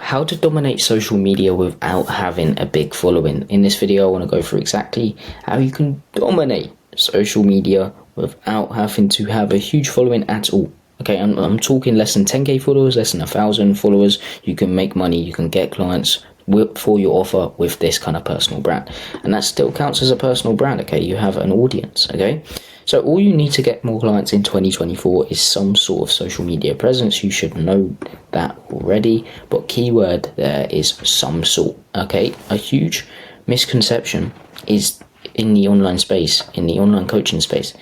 how to dominate social media without having a big following. In this video, I want to go through exactly how you can dominate social media without having to have a huge following at all. Okay, I'm talking less than 10k followers, less than 1,000 followers. You can make money, you can get clients for your offer with this kind of personal brand, and that still counts as a personal brand. Okay, you have an audience. Okay, so all you need to get more clients in 2024 is some sort of social media presence. You should know that already, but keyword there is some sort. Okay, a huge misconception is in the online space, in the online coaching space,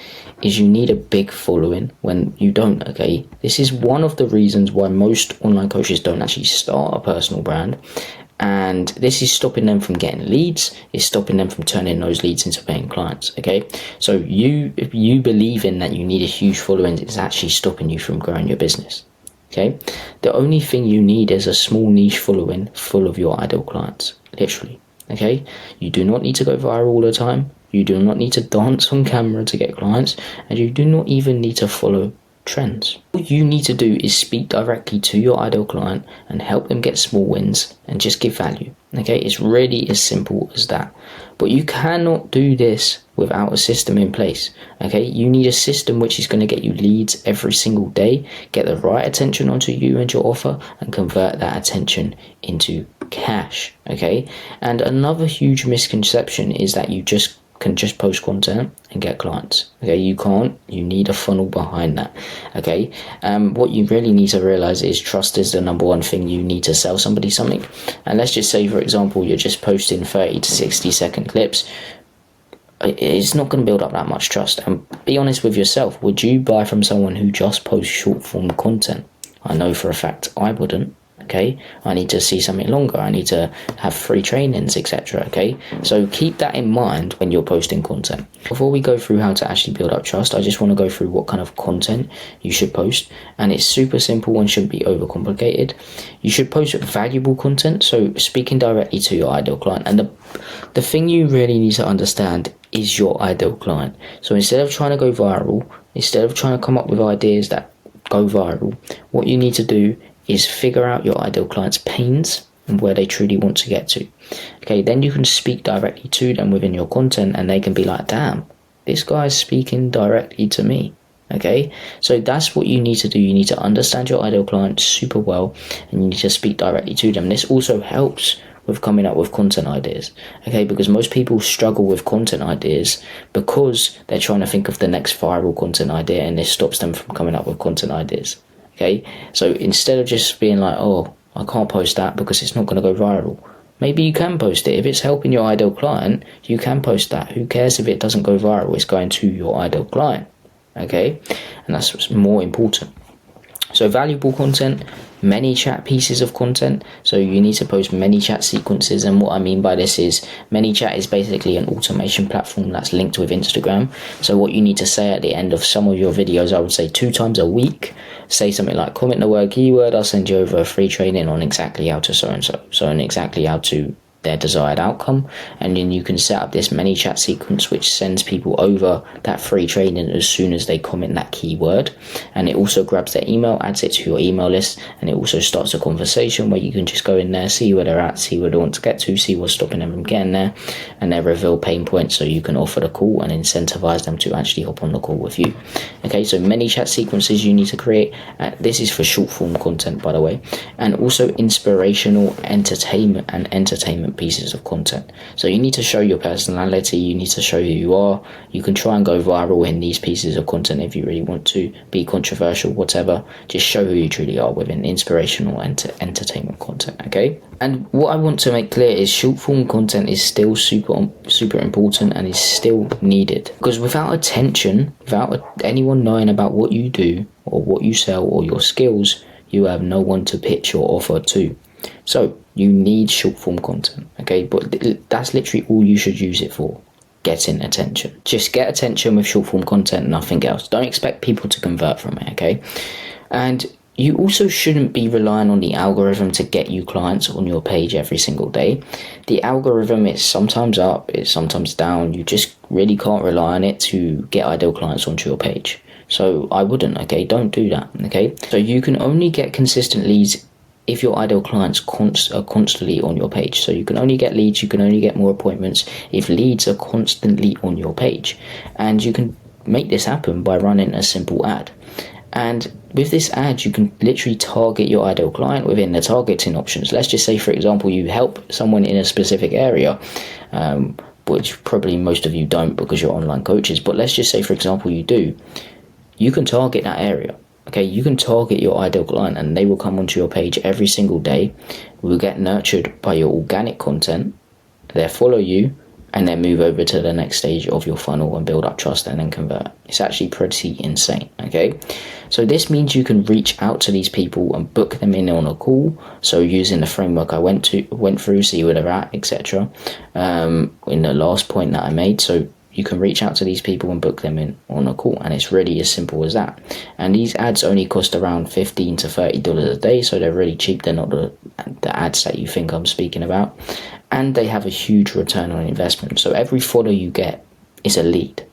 is you need a big following when you don't. Okay, this is one of the reasons why most online coaches don't actually start a personal brand, and this is stopping them from getting leads. It's stopping them from turning those leads into paying clients. Okay, so if you believe in that you need a huge following, it's actually stopping you from growing your business. Okay, the only thing you need is a small niche following full of your ideal clients, literally. Okay, you do not need to go viral all the time. You do not need to dance on camera to get clients, and you do not even need to follow trends. All you need to do is speak directly to your ideal client and help them get small wins and just give value. Okay, it's really as simple as that. But you cannot do this without a system in place. Okay, you need a system which is going to get you leads every single day, get the right attention onto you and your offer, and convert that attention into cash. Okay, and another huge misconception is that you can just post content and get clients. Okay, you can't. You need a funnel behind that. Okay, what you really need to realize is trust is the number one thing you need to sell somebody something. And let's just say, for example, you're just posting 30 to 60 second clips. It's not going to build up that much trust. And be honest with yourself, would you buy from someone who just posts short form content? I know for a fact I wouldn't. Okay, I need to see something longer, I need to have free trainings, etc. Okay, so keep that in mind when you're posting content. Before we go through how to actually build up trust, I just want to go through what kind of content you should post, and it's super simple and shouldn't be overcomplicated. You should post valuable content, so speaking directly to your ideal client. And the thing you really need to understand is your ideal client. So instead of trying to go viral, instead of trying to come up with ideas that go viral, what you need to do is figure out your ideal client's pains and where they truly want to get to. Okay, then you can speak directly to them within your content, and they can be like, damn, this guy's speaking directly to me. Okay, so that's what you need to do. You need to understand your ideal client super well, and you need to speak directly to them. This also helps with coming up with content ideas. Okay, because most people struggle with content ideas because they're trying to think of the next viral content idea, and this stops them from coming up with content ideas. Okay, so instead of just being like, oh, I can't post that because it's not going to go viral, maybe you can post it. If it's helping your ideal client, you can post that. Who cares if it doesn't go viral? It's going to your ideal client. Okay, and that's what's more important. So valuable content, ManyChat pieces of content. So you need to post ManyChat sequences, and what I mean by this is ManyChat is basically an automation platform that's linked with Instagram. So what you need to say at the end of some of your videos, I would say 2 times a week, say something like, comment the word keyword, I'll send you over a free training on exactly how to so and exactly how to their desired outcome. And then you can set up this ManyChat sequence which sends people over that free training as soon as they comment that keyword, and it also grabs their email, adds it to your email list, and it also starts a conversation where you can just go in there, see where they're at, see where they want to get to, see what's stopping them from getting there, and they reveal pain points, so you can offer the call and incentivize them to actually hop on the call with you. Okay, so ManyChat sequences you need to create. This is for short form content, by the way, and also inspirational entertainment pieces of content. So you need to show your personality, you need to show who you are. You can try and go viral in these pieces of content if you really want to, be controversial, whatever. Just show who you truly are within inspirational entertainment content. Okay, and what I want to make clear is short form content is still super important and is still needed, because without attention, without anyone knowing about what you do or what you sell or your skills, you have no one to pitch your offer to. So you need short form content, okay? But that's literally all you should use it for, getting attention. Just get attention with short form content, nothing else. Don't expect people to convert from it, okay? And you also shouldn't be relying on the algorithm to get you clients on your page every single day. The algorithm is sometimes up, it's sometimes down. You just really can't rely on it to get ideal clients onto your page. So I wouldn't, okay? Don't do that, okay? So you can only get consistent leads if your ideal clients are constantly on your page. So you can only get leads, you can only get more appointments if leads are constantly on your page. And you can make this happen by running a simple ad. And with this ad, you can literally target your ideal client within the targeting options. Let's just say, for example, you help someone in a specific area, which probably most of you don't because you're online coaches. But let's just say, for example, you do. You can target that area. Okay, you can target your ideal client and they will come onto your page every single day, will get nurtured by your organic content, they'll follow you, and then move over to the next stage of your funnel and build up trust and then convert. It's actually pretty insane, okay? So this means you can reach out to these people and book them in on a call. So using the framework I went through, see where they're at, etc. In the last point that I made. So you can reach out to these people and book them in on a call, and it's really as simple as that. And these ads only cost around $15 to $30 a day, so they're really cheap. They're not the ads that you think I'm speaking about, and they have a huge return on investment. So every follow you get is a lead,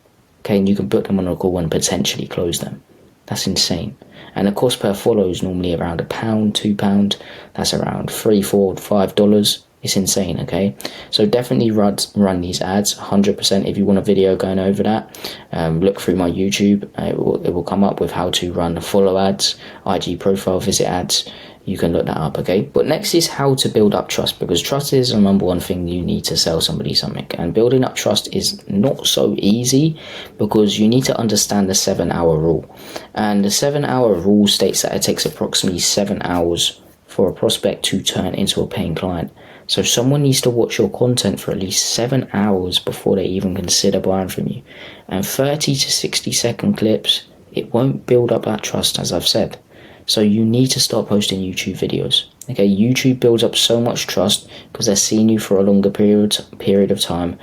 okay, and you can book them on a call and potentially close them. That's insane. And the cost per follow is normally around £1, £2. That's around $3, $4, $5. It's insane, okay? So definitely run these ads 100%. If you want a video going over that, look through my YouTube. It will come up with how to run follow ads, IG profile visit ads. You can look that up, okay? But next is how to build up trust, because trust is the number one thing you need to sell somebody something. And building up trust is not so easy because you need to understand the 7-hour rule. And the 7-hour rule states that it takes approximately 7 hours for a prospect to turn into a paying client. So someone needs to watch your content for at least 7 hours before they even consider buying from you. And 30 to 60 second clips, it won't build up that trust, as I've said. So you need to start posting YouTube videos. Okay, YouTube builds up so much trust because they're seeing you for a longer period of time.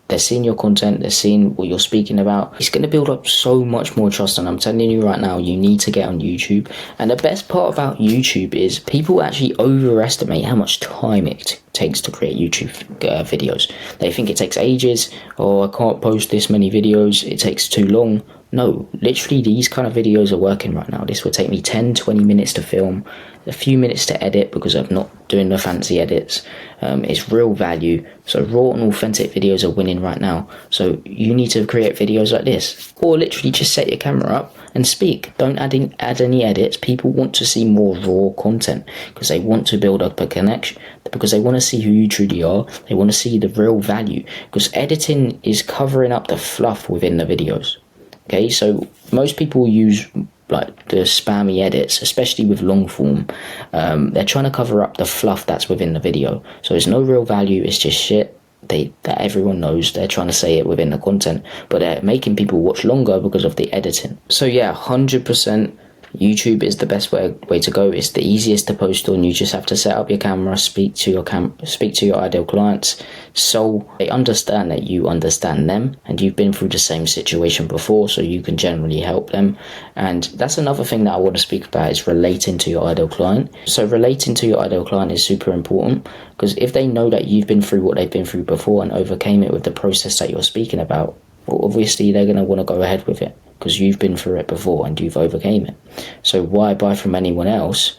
They're seeing your content, they're seeing what you're speaking about. It's going to build up so much more trust, and I'm telling you right now, you need to get on YouTube. And the best part about YouTube is people actually overestimate how much time it takes to create YouTube videos. They think it takes ages, or I can't post this many videos, it takes too long. No, literally these kind of videos are working right now. This would take me 10-20 minutes to film, a few minutes to edit because I'm not doing the fancy edits. It's real value. So raw and authentic videos are winning right now. So you need to create videos like this, or literally just set your camera up and speak. Don't add any edits. People want to see more raw content because they want to build up a connection, because they want to see who you truly are. They want to see the real value, because editing is covering up the fluff within the videos. Okay, so most people use like the spammy edits, especially with long form. They're trying to cover up the fluff that's within the video. So there's no real value, it's just shit that everyone knows. They're trying to say it within the content, but they're making people watch longer because of the editing. So yeah, 100% YouTube is the best way to go. It's the easiest to post on. You just have to set up your camera, speak to your ideal clients, so they understand that you understand them and you've been through the same situation before, so you can generally help them. And that's another thing that I want to speak about, is relating to your ideal client. So relating to your ideal client is super important, because if they know that you've been through what they've been through before and overcame it with the process that you're speaking about, well, obviously they're going to want to go ahead with it, because you've been through it before and you've overcame it. So why buy from anyone else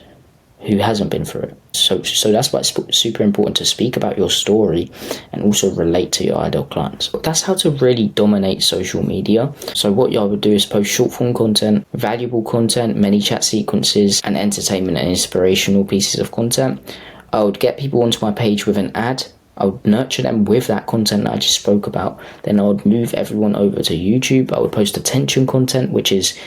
who hasn't been through it? So that's why it's super important to speak about your story and also relate to your ideal clients. That's how to really dominate social media. So what I would do is post short form content, valuable content, many chat sequences, and entertainment and inspirational pieces of content. I would get people onto my page with an ad. I would nurture them with that content that I just spoke about. Then I would move everyone over to YouTube. I would post attention content, which is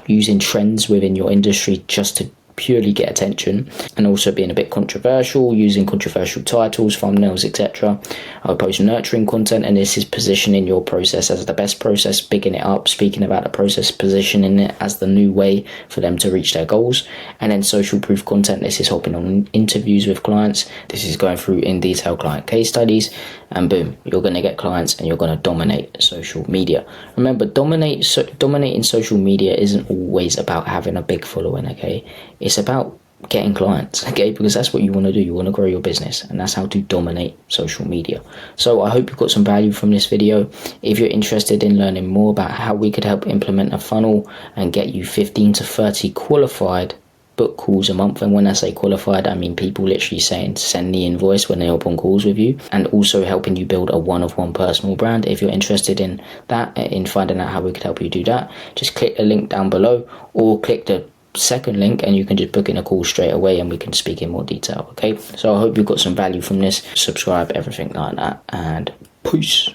using trends within your industry just to purely get attention, and also being a bit controversial, using controversial titles, thumbnails, etc. I would post nurturing content, and this is positioning your process as the best process, bigging it up, speaking about the process, positioning it as the new way for them to reach their goals. And then social proof content, this is hopping on interviews with clients, this is going through in detail client case studies, and boom, you're going to get clients and you're going to dominate social media. Remember, dominating social media isn't always about having a big following, okay? It's about getting clients, okay? Because that's what you want to do. You want to grow your business, and that's how to dominate social media. So I hope you got some value from this video. If you're interested in learning more about how we could help implement a funnel and get you 15 to 30 qualified book calls a month. And when I say qualified, I mean people literally saying send the invoice when they hop on calls with you, and also helping you build a one-of-one personal brand. If you're interested in that, in finding out how we could help you do that, just click the link down below, or click the second link and you can just book in a call straight away and we can speak in more detail. Okay, so I hope you got some value from this. Subscribe, everything like that, and peace.